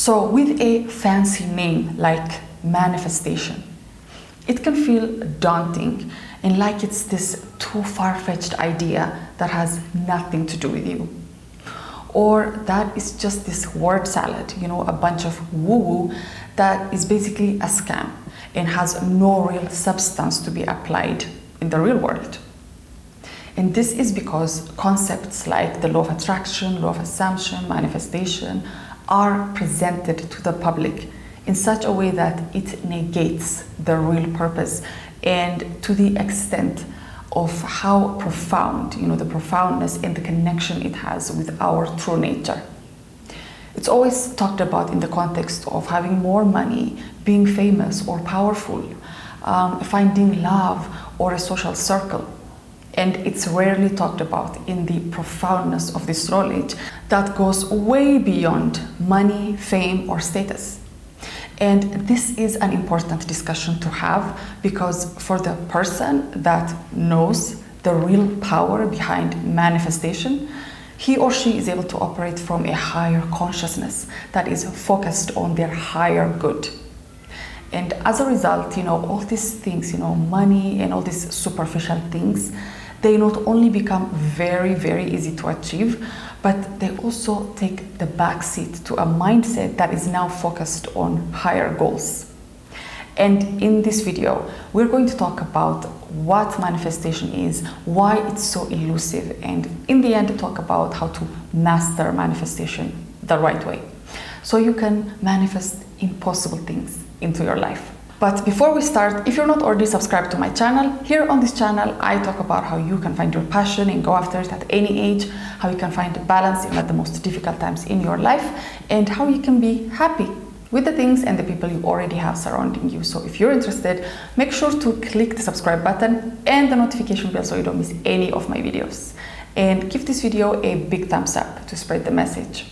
So with a fancy name like manifestation, it can feel daunting and like it's this too far-fetched idea that has nothing to do with you. Or that is just this word salad, a bunch of woo-woo that is basically a scam and has no real substance to be applied in the real world. And this is because concepts like the law of attraction, law of assumption, manifestation are presented to the public in such a way that it negates the real purpose and to the extent of how profound, the profoundness and the connection it has with our true nature. It's always talked about in the context of having more money, being famous or powerful, finding love or a social circle. And it's rarely talked about in the profoundness of this knowledge that goes way beyond money, fame, or status. And this is an important discussion to have because for the person that knows the real power behind manifestation, he or she is able to operate from a higher consciousness that is focused on their higher good. And as a result, all these things, money and all these superficial things, they not only become very, very easy to achieve, but they also take the backseat to a mindset that is now focused on higher goals. And in this video, we're going to talk about what manifestation is, why it's so elusive, and in the end, talk about how to master manifestation the right way, so you can manifest impossible things into your life. But before we start, if you're not already subscribed to my channel, here on this channel, I talk about how you can find your passion and go after it at any age, how you can find balance even at the most difficult times in your life, and how you can be happy with the things and the people you already have surrounding you. So if you're interested, make sure to click the subscribe button and the notification bell so you don't miss any of my videos. And give this video a big thumbs up to spread the message.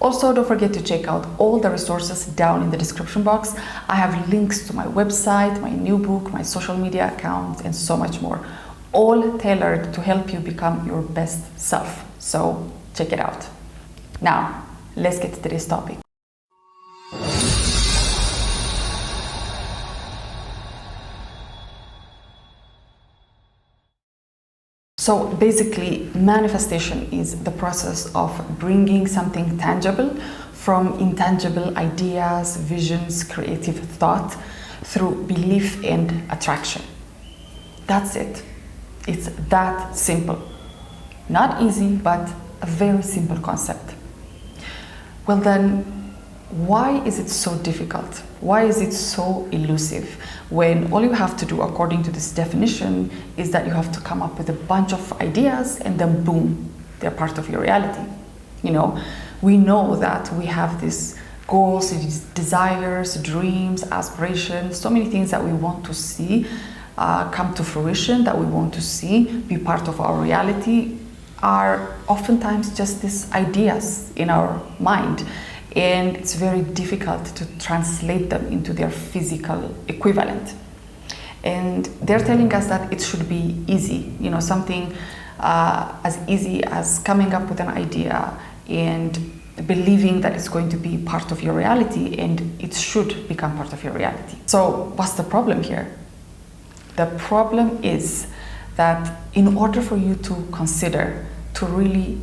Also, don't forget to check out all the resources down in the description box. I have links to my website, my new book, my social media accounts, and so much more, all tailored to help you become your best self. So check it out. Now, let's get to today's topic. So basically, manifestation is the process of bringing something tangible from intangible ideas, visions, creative thought through belief and attraction. That's it. It's that simple. Not easy, but a very simple concept. Well then, why is it so difficult? Why is it so elusive when all you have to do according to this definition is that you have to come up with a bunch of ideas and then boom, they're part of your reality? We know that we have these goals, these desires, dreams, aspirations, so many things that we want to see come to fruition, that we want to see be part of our reality, are oftentimes just these ideas in our mind. And it's very difficult to translate them into their physical equivalent. And they're telling us that it should be easy, something as easy as coming up with an idea and believing that it's going to be part of your reality and it should become part of your reality. So what's the problem here? The problem is that in order for you to consider, to really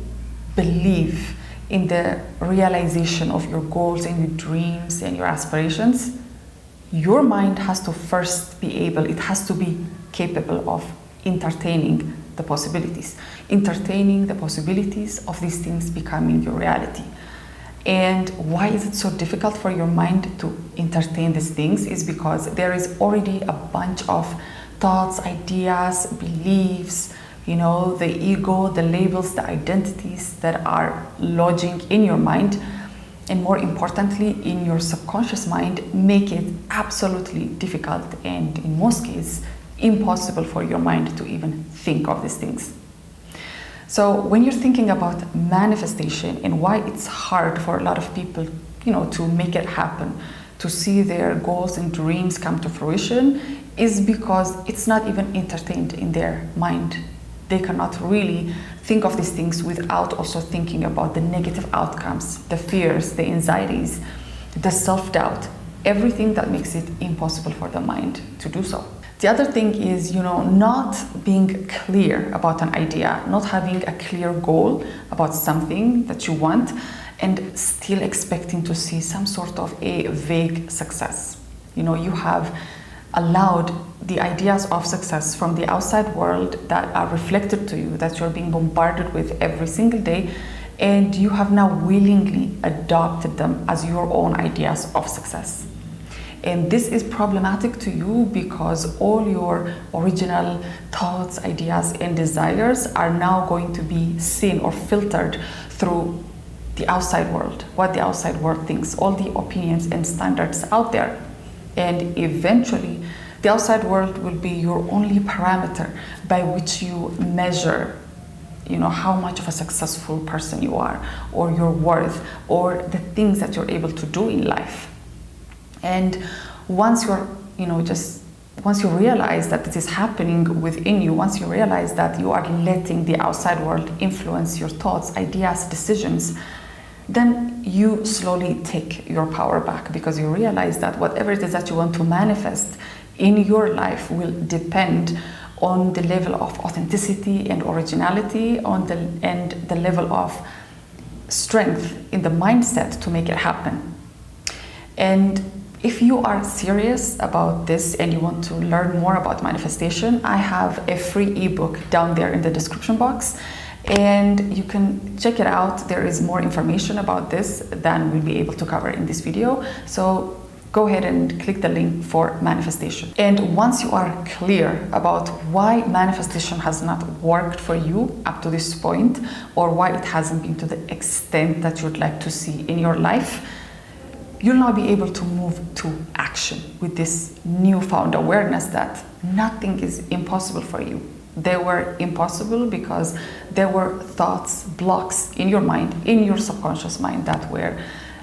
believe in the realization of your goals and your dreams and your aspirations, your mind has to first be able, it has to be capable of entertaining the possibilities of these things becoming your reality. And why is it so difficult for your mind to entertain these things is because there is already a bunch of thoughts, ideas, beliefs, the ego, the labels, the identities that are lodging in your mind, and more importantly, in your subconscious mind, make it absolutely difficult and in most cases, impossible for your mind to even think of these things. So when you're thinking about manifestation and why it's hard for a lot of people, to make it happen, to see their goals and dreams come to fruition, is because it's not even entertained in their mind. They cannot really think of these things without also thinking about the negative outcomes, the fears, the anxieties, the self-doubt, everything that makes it impossible for the mind to do so. The other thing is, not being clear about an idea, not having a clear goal about something that you want, and still expecting to see some sort of a vague success. You have allowed the ideas of success from the outside world that are reflected to you, that you're being bombarded with every single day, and you have now willingly adopted them as your own ideas of success. And this is problematic to you because all your original thoughts, ideas, and desires are now going to be seen or filtered through the outside world, what the outside world thinks, all the opinions and standards out there. And eventually, the outside world will be your only parameter by which you measure, how much of a successful person you are, or your worth, or the things that you're able to do in life. And once once you realize that this is happening within you, once you realize that you are letting the outside world influence your thoughts, ideas, decisions, then you slowly take your power back, because you realize that whatever it is that you want to manifest in your life will depend on the level of authenticity and originality, and the level of strength in the mindset to make it happen. And if you are serious about this and you want to learn more about manifestation, I have a free ebook down there in the description box, and you can check it out. There is more information about this than we'll be able to cover in this video. So go ahead and click the link for manifestation. And once you are clear about why manifestation has not worked for you up to this point, or why it hasn't been to the extent that you'd like to see in your life, you'll now be able to move to action with this newfound awareness that nothing is impossible for you. They were impossible because there were thoughts, blocks in your mind, in your subconscious mind, that were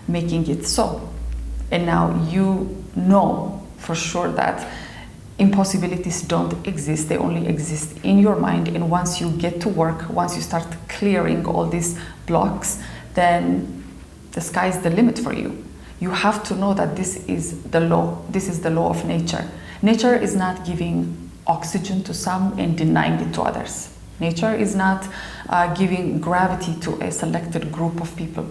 making it so. And now you know for sure that impossibilities don't exist. They only exist in your mind. And once you get to work, once you start clearing all these blocks, then the sky is the limit for you. You have to know that this is the law. This is the law of nature. Nature is not giving oxygen to some and denying it to others. Nature is not giving gravity to a selected group of people.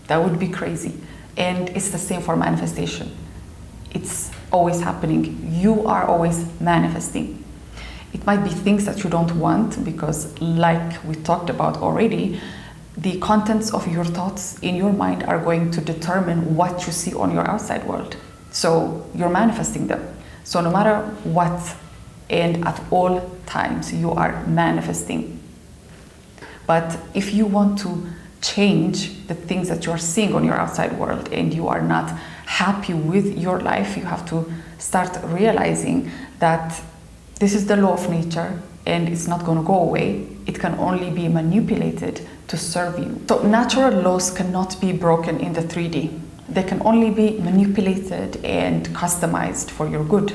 That would be crazy. And it's the same for manifestation. It's always happening. You are always manifesting. It might be things that you don't want, because like we talked about already, the contents of your thoughts in your mind are going to determine what you see on your outside world. So you're manifesting them. So no matter what and at all times, you are manifesting. But if you want to change the things that you're seeing on your outside world and you are not happy with your life, you have to start realizing that this is the law of nature and it's not going to go away. It can only be manipulated to serve you. So natural laws cannot be broken in the 3D. They can only be manipulated and customized for your good.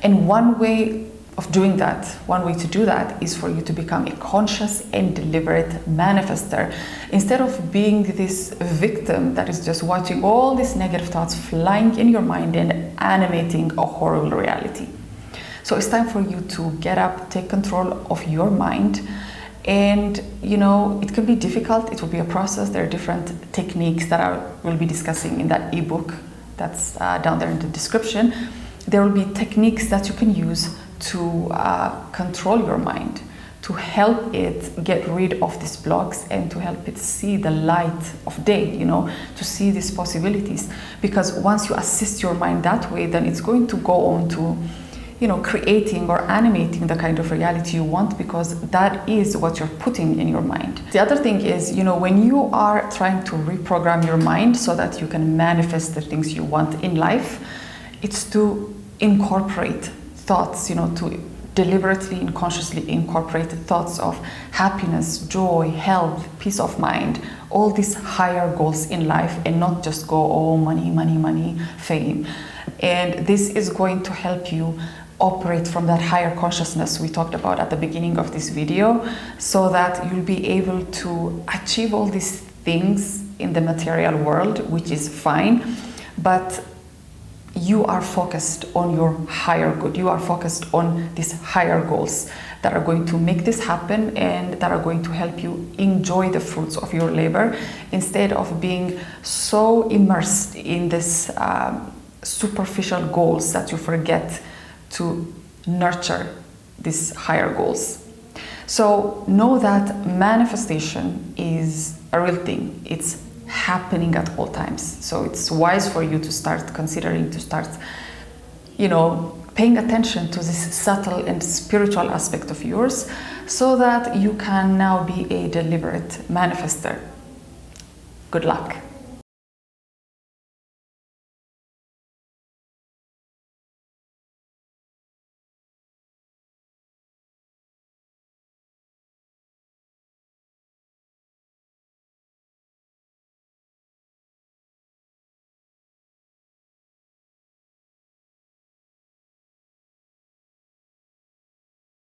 And one way of doing that, one way to do that, is for you to become a conscious and deliberate manifester, instead of being this victim that is just watching all these negative thoughts flying in your mind and animating a horrible reality. So it's time for you to get up, take control of your mind. And it can be difficult. It will be a process. There are different techniques that I will be discussing in that ebook that's down there in the description. There will be techniques that you can use to control your mind, to help it get rid of these blocks and to help it see the light of day, to see these possibilities. Because once you assist your mind that way, then it's going to go on to creating or animating the kind of reality you want, because that is what you're putting in your mind. The other thing is, when you are trying to reprogram your mind so that you can manifest the things you want in life, it's to incorporate thoughts, to deliberately and consciously incorporate thoughts of happiness, joy, health, peace of mind, all these higher goals in life, and not just go, oh, money, money, money, fame. And this is going to help you operate from that higher consciousness we talked about at the beginning of this video, so that you'll be able to achieve all these things in the material world, which is fine. but you are focused on your higher good. You are focused on these higher goals that are going to make this happen and that are going to help you enjoy the fruits of your labor, instead of being so immersed in this superficial goals that you forget to nurture these higher goals. So know that manifestation is a real thing. It's happening at all times. So it's wise for you to start considering, to start, paying attention to this subtle and spiritual aspect of yours, so that you can now be a deliberate manifester. Good luck.